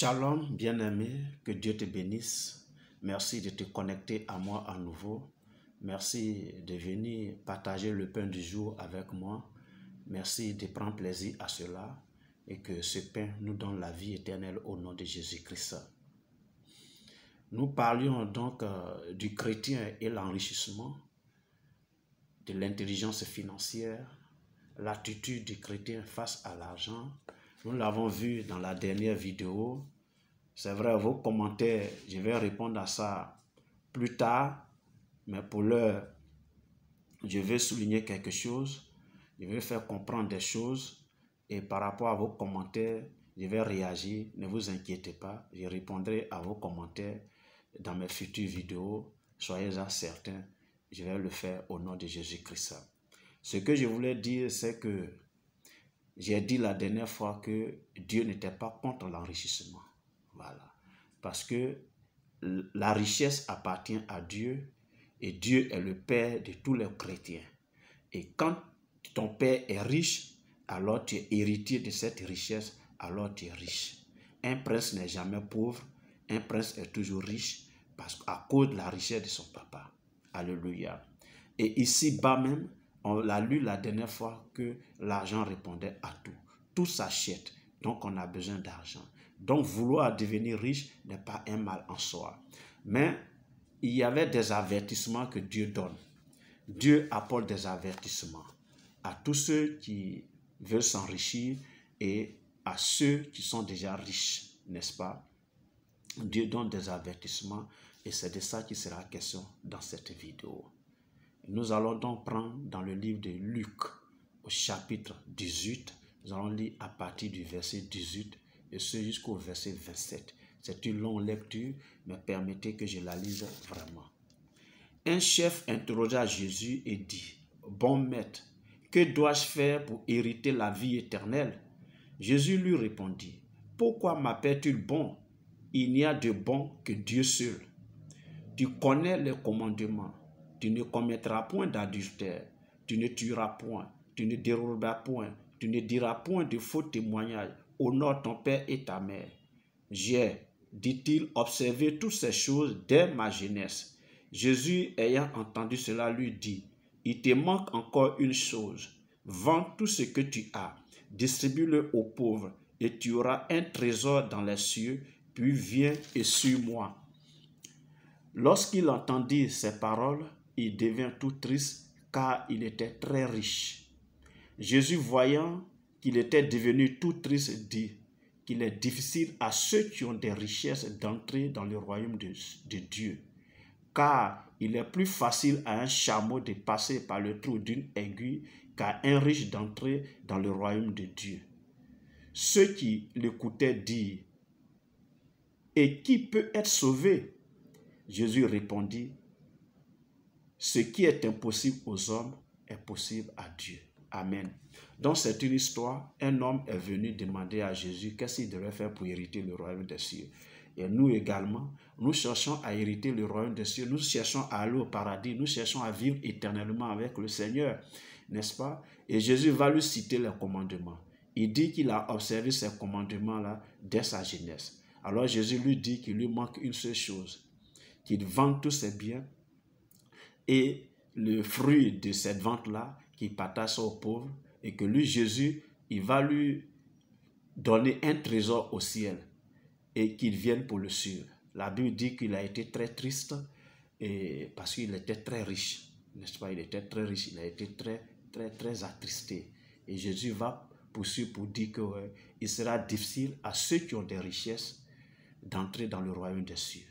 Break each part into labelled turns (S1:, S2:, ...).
S1: Shalom, bien-aimé, que Dieu te bénisse. Merci de te connecter à moi à nouveau. Merci de venir partager le pain du jour avec moi. Merci de prendre plaisir à cela et que ce pain nous donne la vie éternelle au nom de Jésus-Christ. Nous parlions donc du chrétien et l'enrichissement, de l'intelligence financière, l'attitude du chrétien face à l'argent. Nous l'avons vu dans la dernière vidéo. C'est vrai, vos commentaires, je vais répondre à ça plus tard. Mais pour l'heure, je vais souligner quelque chose. Je vais faire comprendre des choses. Et par rapport à vos commentaires, je vais réagir. Ne vous inquiétez pas. Je répondrai à vos commentaires dans mes futures vidéos. Soyez-en certains. Je vais le faire au nom de Jésus-Christ. Ce que je voulais dire, c'est que j'ai dit la dernière fois que Dieu n'était pas contre l'enrichissement. Voilà. Parce que la richesse appartient à Dieu et Dieu est le Père de tous les chrétiens. Et quand ton Père est riche, alors tu es héritier de cette richesse, alors tu es riche. Un prince n'est jamais pauvre, un prince est toujours riche à cause de la richesse de son papa. Alléluia. Et ici-bas même, on l'a lu la dernière fois que l'argent répondait à tout. Tout s'achète, donc on a besoin d'argent. Donc vouloir devenir riche n'est pas un mal en soi. Mais il y avait des avertissements que Dieu donne. Dieu apporte des avertissements à tous ceux qui veulent s'enrichir et à ceux qui sont déjà riches, n'est-ce pas? Dieu donne des avertissements et c'est de ça qu'il sera question dans cette vidéo. Nous allons donc prendre dans le livre de Luc, au chapitre 18, nous allons lire à partir du verset 18 et ce jusqu'au verset 27. C'est une longue lecture, mais permettez que je la lise vraiment. Un chef interrogea Jésus et dit, « Bon maître, que dois-je faire pour hériter la vie éternelle ?» Jésus lui répondit, « Pourquoi m'appelles-tu bon? Il n'y a de bon que Dieu seul. Tu connais les commandements. Tu ne commettras point d'adultère, tu ne tueras point, tu ne déroberas point, tu ne diras point de faux témoignages, honore ton père et ta mère. J'ai, dit-il, observé toutes ces choses dès ma jeunesse. » Jésus, ayant entendu cela, lui dit, « Il te manque encore une chose. Vends tout ce que tu as, distribue-le aux pauvres, et tu auras un trésor dans les cieux, puis viens et suis-moi. » Lorsqu'il entendit ces paroles, il devint tout triste car il était très riche. Jésus, voyant qu'il était devenu tout triste, dit qu'il est difficile à ceux qui ont des richesses d'entrer dans le royaume de Dieu. Car il est plus facile à un chameau de passer par le trou d'une aiguille qu'à un riche d'entrer dans le royaume de Dieu. Ceux qui l'écoutaient dirent, « Et qui peut être sauvé ?» Jésus répondit, « Ce qui est impossible aux hommes est possible à Dieu. » Amen. Donc c'est une histoire, un homme est venu demander à Jésus qu'est-ce qu'il devait faire pour hériter le royaume des cieux. Et nous également, nous cherchons à hériter le royaume des cieux, nous cherchons à aller au paradis, nous cherchons à vivre éternellement avec le Seigneur, n'est-ce pas? Et Jésus va lui citer les commandements. Il dit qu'il a observé ces commandements-là dès sa jeunesse. Alors Jésus lui dit qu'il lui manque une seule chose, qu'il vende tous ses biens et le fruit de cette vente-là, qu'il partage ça aux pauvres et que lui, Jésus, il va lui donner un trésor au ciel et qu'il vienne pour le suivre. La Bible dit qu'il a été très triste et parce qu'il était très riche, n'est-ce pas? Il était très riche, il a été très attristé. Et Jésus va poursuivre pour dire qu'il sera difficile à ceux qui ont des richesses d'entrer dans le royaume des cieux.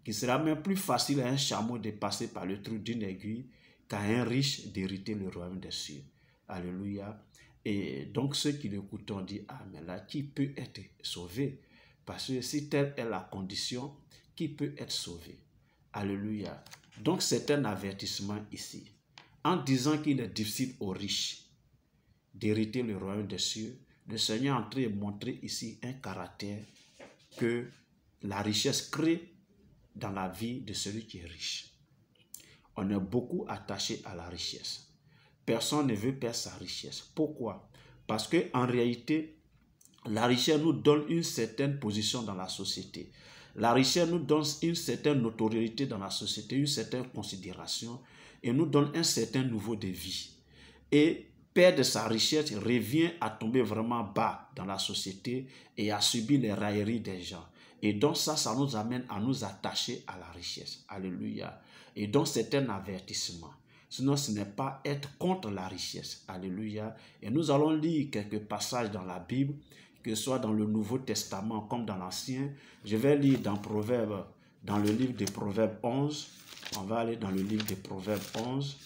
S1: Qu'il sera même plus facile à un chameau de passer par le trou d'une aiguille qu'à un riche d'hériter le royaume des cieux. Alléluia. Et donc ceux qui l'écoutent ont dit, « Ah, mais là, qui peut être sauvé? » Parce que si telle est la condition, qui peut être sauvé? Alléluia. Donc c'est un avertissement ici. En disant qu'il est difficile aux riches d'hériter le royaume des cieux, le Seigneur est en train de montrer ici un caractère que la richesse crée dans la vie de celui qui est riche. On est beaucoup attaché à la richesse. Personne ne veut perdre sa richesse. Pourquoi? Parce qu'en réalité, La richesse nous donne une certaine position dans la société. La richesse nous donne une certaine notoriété dans la société, une certaine considération et nous donne un certain niveau de vie. Et perdre sa richesse revient à tomber vraiment bas dans la société et à subir les railleries des gens. Et donc ça nous amène à nous attacher à la richesse. Alléluia. Et donc c'est un avertissement. Sinon, ce n'est pas être contre la richesse. Alléluia. Et nous allons lire quelques passages dans la Bible, que ce soit dans le Nouveau Testament comme dans l'Ancien. Je vais lire dans Proverbes, dans le livre de Proverbes 11. On va aller dans le livre de Proverbes 11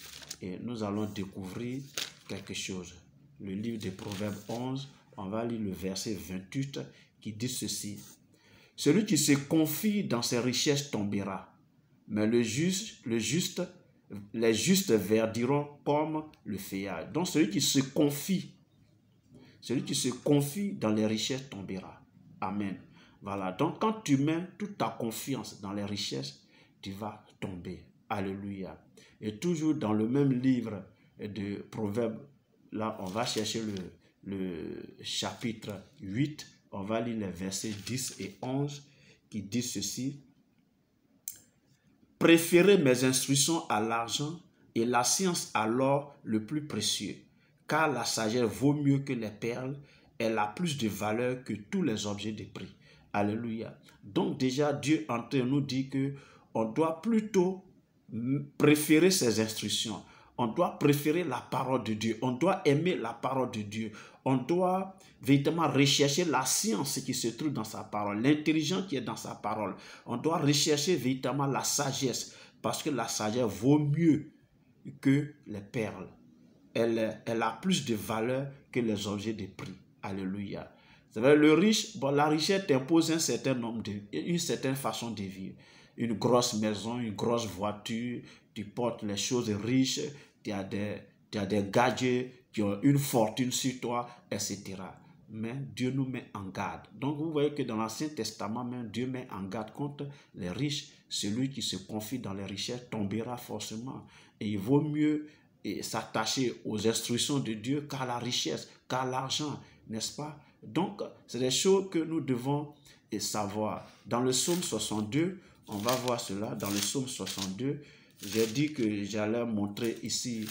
S1: et nous allons découvrir quelque chose. Le livre de Proverbes 11, on va lire le verset 28 qui dit ceci. Celui qui se confie dans ses richesses tombera, mais les justes verdiront comme le feuillage. Donc celui qui se confie dans les richesses tombera. Amen. Voilà, donc quand tu mets toute ta confiance dans les richesses, tu vas tomber. Alléluia. Et toujours dans le même livre de Proverbes, là on va chercher le chapitre 8, on va lire les versets 10 et 11 qui disent ceci. Préférez mes instructions à l'argent et la science à l'or le plus précieux, car la sagesse vaut mieux que les perles, elle a plus de valeur que tous les objets de prix. Alléluia. Donc déjà, Dieu en train de nous dire qu'on doit plutôt préférer ses instructions. On doit préférer la parole de Dieu. On doit aimer la parole de Dieu. On doit véritablement rechercher la science qui se trouve dans sa parole, l'intelligence qui est dans sa parole. On doit rechercher véritablement la sagesse, parce que la sagesse vaut mieux que les perles. Elle a plus de valeur que les objets de prix. Alléluia. C'est vrai, le riche, la richesse t'impose une certaine façon de vivre. Une grosse maison, une grosse voiture, tu portes les choses riches, tu as des gadgets qui ont une fortune sur toi, etc. Mais Dieu nous met en garde. Donc vous voyez que dans l'Ancien Testament, même Dieu met en garde contre les riches. Celui qui se confie dans les richesses tombera forcément. Et il vaut mieux s'attacher aux instructions de Dieu qu'à la richesse, qu'à l'argent, n'est-ce pas? Donc, c'est des choses que nous devons savoir. Dans le psaume 62, on va voir cela. Dans le psaume 62, j'ai dit que j'allais montrer ici,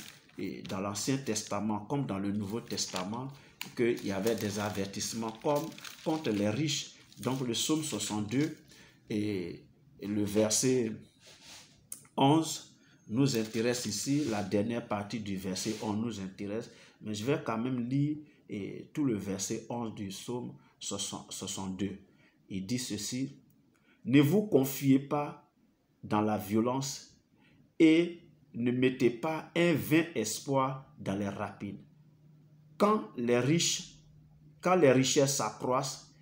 S1: dans l'Ancien Testament comme dans le Nouveau Testament, qu'il y avait des avertissements comme contre les riches. Donc, le psaume 62 et le verset 11 nous intéresse ici. La dernière partie du verset 11 nous intéresse. Mais je vais quand même lire tout le verset 11 du psaume 62. Il dit ceci. Ne vous confiez pas dans la violence et ne mettez pas un vain espoir dans les rapides. Quand les richesses s'accroissent,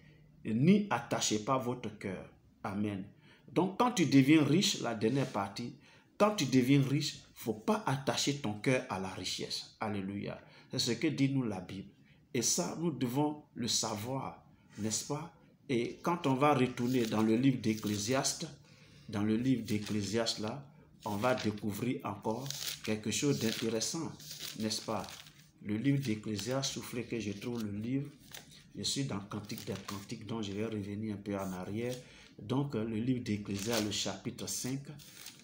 S1: n'y attachez pas votre cœur. Amen. Donc quand tu deviens riche, la dernière partie, quand tu deviens riche, il ne faut pas attacher ton cœur à la richesse. Alléluia. C'est ce que dit nous la Bible. Et ça, nous devons le savoir, n'est-ce pas? Et quand on va retourner dans le livre d'Ecclésiaste, là, on va découvrir encore quelque chose d'intéressant, n'est-ce pas? Le livre d'Ecclésiaste, soufflez que je trouve le livre. Je suis dans Cantique des Cantiques, donc je vais revenir un peu en arrière. Donc, le livre d'Ecclésiaste, le chapitre 5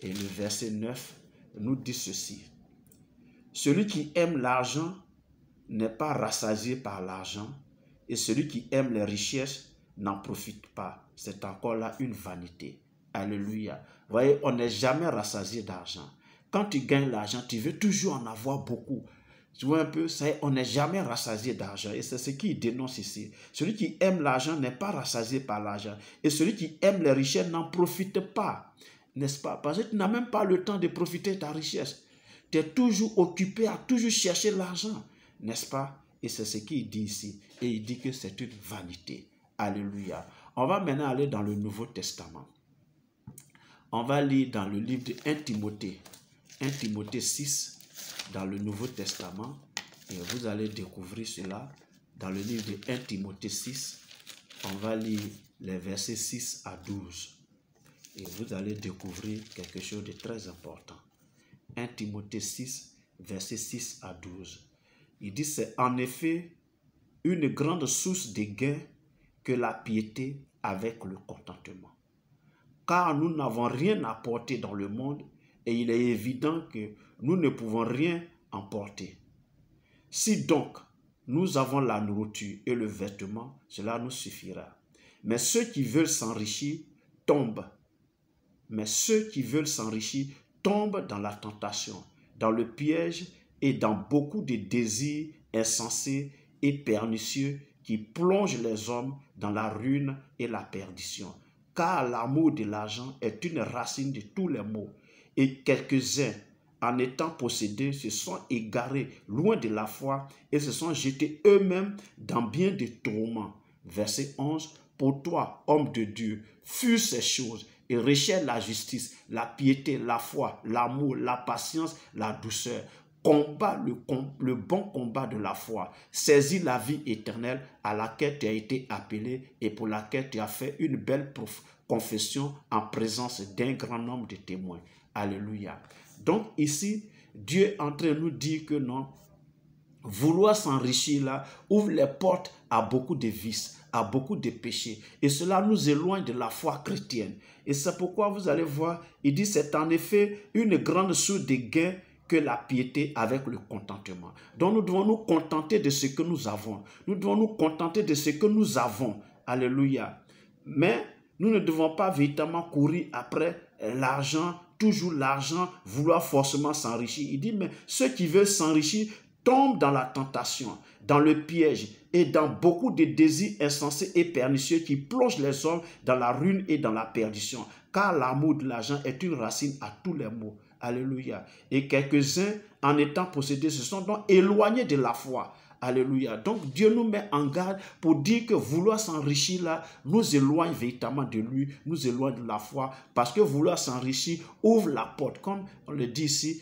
S1: et le verset 9, nous dit ceci. Celui qui aime l'argent n'est pas rassasié par l'argent, et celui qui aime les richesses n'en profite pas. C'est encore là une vanité. Alléluia. Vous voyez, on n'est jamais rassasié d'argent. Quand tu gagnes l'argent, tu veux toujours en avoir beaucoup. Tu vois un peu, ça, on n'est jamais rassasié d'argent. Et c'est ce qu'il dénonce ici. Celui qui aime l'argent n'est pas rassasié par l'argent. Et celui qui aime les richesses n'en profite pas. N'est-ce pas? Parce que tu n'as même pas le temps de profiter de ta richesse. Tu es toujours occupé à toujours chercher l'argent. N'est-ce pas? Et c'est ce qu'il dit ici. Et il dit que c'est une vanité. Alléluia. On va maintenant aller dans le Nouveau Testament. On va lire dans le livre de 1 Timothée. 1 Timothée 6, dans le Nouveau Testament. Et vous allez découvrir cela dans le livre de 1 Timothée 6. On va lire les versets 6 à 12. Et vous allez découvrir quelque chose de très important. 1 Timothée 6, versets 6 à 12. Il dit, c'est en effet une grande source de gain que la piété avec le contentement. Car nous n'avons rien apporté dans le monde et il est évident que nous ne pouvons rien emporter. Si donc nous avons la nourriture et le vêtement, cela nous suffira. Mais ceux qui veulent s'enrichir tombent. Mais ceux qui veulent s'enrichir tombent dans la tentation, dans le piège et dans beaucoup de désirs insensés et pernicieux qui plongent les hommes dans la ruine et la perdition. Car l'amour de l'argent est une racine de tous les maux. Et quelques-uns, en étant possédés, se sont égarés loin de la foi et se sont jetés eux-mêmes dans bien des tourments. Verset 11. Pour toi, homme de Dieu, fuis ces choses et recherche la justice, la piété, la foi, l'amour, la patience, la douceur. Combat le bon combat de la foi. Saisis la vie éternelle à laquelle tu as été appelé et pour laquelle tu as fait une belle confession en présence d'un grand nombre de témoins. Alléluia. Donc ici, Dieu est en train de nous dire que non, vouloir s'enrichir là ouvre les portes à beaucoup de vices, à beaucoup de péchés. Et cela nous éloigne de la foi chrétienne. Et c'est pourquoi vous allez voir, il dit c'est en effet une grande source de gain que la piété avec le contentement. Donc nous devons nous contenter de ce que nous avons. Nous devons nous contenter de ce que nous avons. Alléluia. Mais nous ne devons pas véritablement courir après l'argent, toujours l'argent, vouloir forcément s'enrichir. Il dit, mais ceux qui veulent s'enrichir tombent dans la tentation, dans le piège et dans beaucoup de désirs insensés et pernicieux qui plongent les hommes dans la ruine et dans la perdition. Car l'amour de l'argent est une racine à tous les maux. Alléluia. Et quelques-uns, en étant possédés, se sont donc éloignés de la foi. Alléluia. Donc Dieu nous met en garde pour dire que vouloir s'enrichir là nous éloigne véritablement de lui, nous éloigne de la foi, parce que vouloir s'enrichir ouvre la porte. Comme on le dit ici,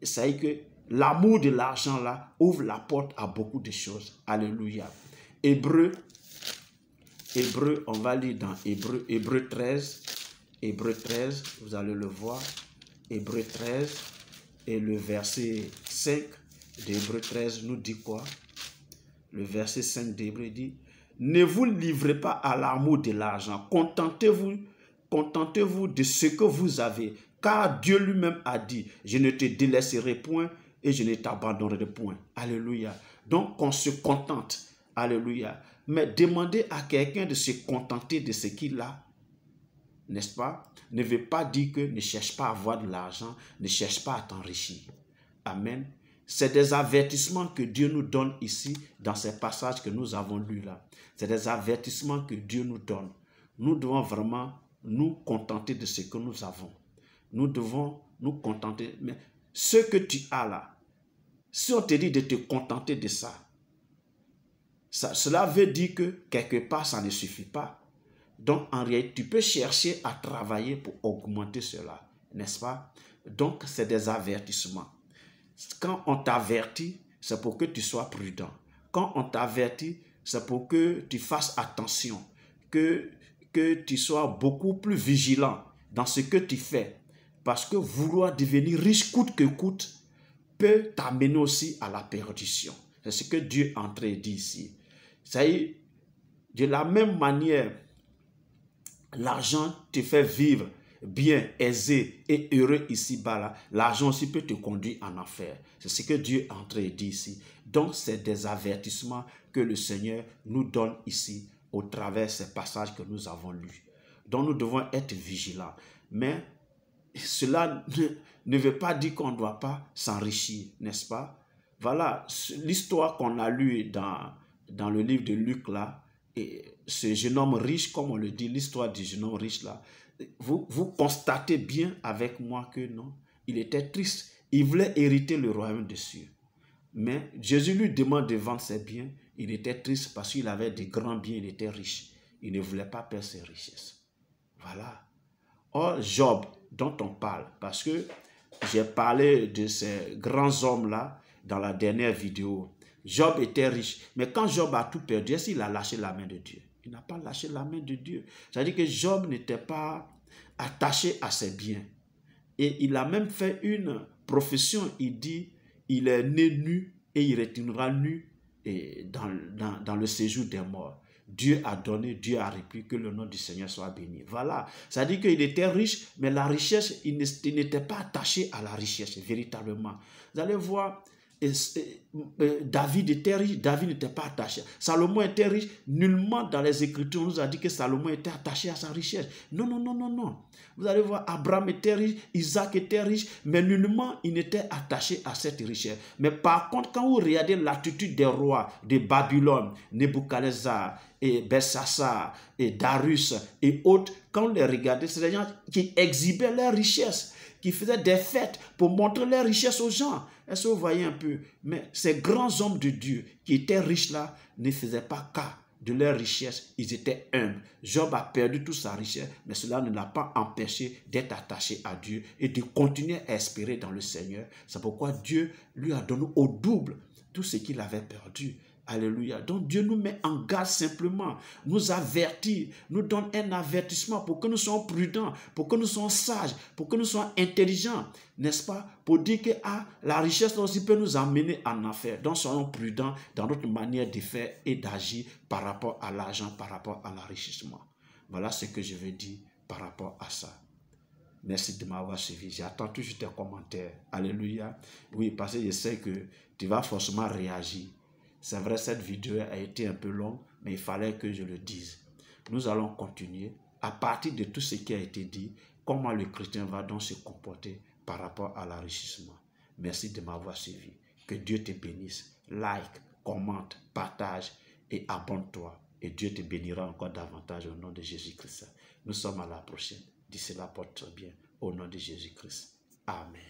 S1: ça y est que l'amour de l'argent là ouvre la porte à beaucoup de choses. Alléluia. Hébreu, on va lire dans Hébreu 13, vous allez le voir. Hébreu 13 et le verset 5 d'Hébreu 13 nous dit quoi? Le verset 5 d'Hébreu dit, ne vous livrez pas à l'amour de l'argent, contentez-vous de ce que vous avez, car Dieu lui-même a dit, je ne te délaisserai point et je ne t'abandonnerai point. Alléluia. Donc on se contente. Alléluia. Mais demander à quelqu'un de se contenter de ce qu'il a, n'est-ce pas, ne veut pas dire que ne cherche pas à avoir de l'argent, ne cherche pas à t'enrichir. Amen. C'est des avertissements que Dieu nous donne ici, dans ces passages que nous avons lus là. C'est des avertissements que Dieu nous donne. Nous devons vraiment nous contenter de ce que nous avons. Nous devons nous contenter. Mais ce que tu as là, si on te dit de te contenter de ça, cela veut dire que quelque part, ça ne suffit pas. Donc, en réalité, tu peux chercher à travailler pour augmenter cela, n'est-ce pas? Donc, c'est des avertissements. Quand on t'avertit, c'est pour que tu sois prudent. Quand on t'avertit, c'est pour que tu fasses attention, que tu sois beaucoup plus vigilant dans ce que tu fais. Parce que vouloir devenir riche coûte que coûte peut t'amener aussi à la perdition. C'est ce que Dieu est en train de dire ici. Ça y est, de la même manière, l'argent te fait vivre bien, aisé et heureux ici-bas. L'argent aussi peut te conduire en enfer. C'est ce que Dieu est en train de dire ici. Donc, c'est des avertissements que le Seigneur nous donne ici au travers de ces passages que nous avons lus. Donc, nous devons être vigilants. Mais cela ne veut pas dire qu'on ne doit pas s'enrichir, n'est-ce pas? Voilà l'histoire qu'on a lue dans le livre de Luc là. Et ce jeune homme riche, comme on le dit, l'histoire du jeune homme riche là, vous constatez bien avec moi que non, il était triste. Il voulait hériter le royaume des cieux. Mais Jésus lui demande de vendre ses biens. Il était triste parce qu'il avait de grands biens, il était riche. Il ne voulait pas perdre ses richesses. Voilà. Or, Job, dont on parle, parce que j'ai parlé de ces grands hommes-là dans la dernière vidéo. Job était riche, mais quand Job a tout perdu, est-ce qu'il a lâché la main de Dieu? Il n'a pas lâché la main de Dieu. C'est-à-dire que Job n'était pas attaché à ses biens. Et il a même fait une profession. Il dit, il est né nu et il retournera nu et dans le séjour des morts. Dieu a donné, Dieu a repris, que le nom du Seigneur soit béni. Voilà, ça dit qu'il était riche, mais la richesse, il n'était pas attaché à la richesse, véritablement. Vous allez voir, David était riche, David n'était pas attaché. Salomon était riche, nullement dans les Écritures on nous a dit que Salomon était attaché à sa richesse. Non, non, non, non, non. Vous allez voir, Abraham était riche, Isaac était riche, mais nullement il n'était attaché à cette richesse. Mais par contre, quand vous regardez l'attitude des rois de Babylone, Nebuchadnezzar, et Belsassar, et Darius, et autres, quand vous les regardez, c'est des gens qui exhibaient leur richesse, qui faisaient des fêtes pour montrer leur richesse aux gens. Est-ce que vous voyez un peu? Mais ces grands hommes de Dieu qui étaient riches là ne faisaient pas cas de leur richesse. Ils étaient humbles. Job a perdu toute sa richesse, mais cela ne l'a pas empêché d'être attaché à Dieu et de continuer à espérer dans le Seigneur. C'est pourquoi Dieu lui a donné au double tout ce qu'il avait perdu. Alléluia. Donc Dieu nous met en garde simplement, nous avertit, nous donne un avertissement pour que nous soyons prudents, pour que nous soyons sages, pour que nous soyons intelligents, n'est-ce pas? Pour dire que la richesse aussi peut nous amener en affaires. Donc soyons prudents dans notre manière de faire et d'agir par rapport à l'argent, par rapport à l'enrichissement. Voilà ce que je veux dire par rapport à ça. Merci de m'avoir suivi. J'attends toujours tes commentaires. Alléluia. Oui, parce que je sais que tu vas forcément réagir. C'est vrai, cette vidéo a été un peu longue, mais il fallait que je le dise. Nous allons continuer à partir de tout ce qui a été dit, comment le chrétien va donc se comporter par rapport à l'enrichissement. Merci de m'avoir suivi. Que Dieu te bénisse. Like, commente, partage et abonne-toi. Et Dieu te bénira encore davantage au nom de Jésus-Christ. Nous sommes à la prochaine. D'ici là, porte-toi bien. Au nom de Jésus-Christ. Amen.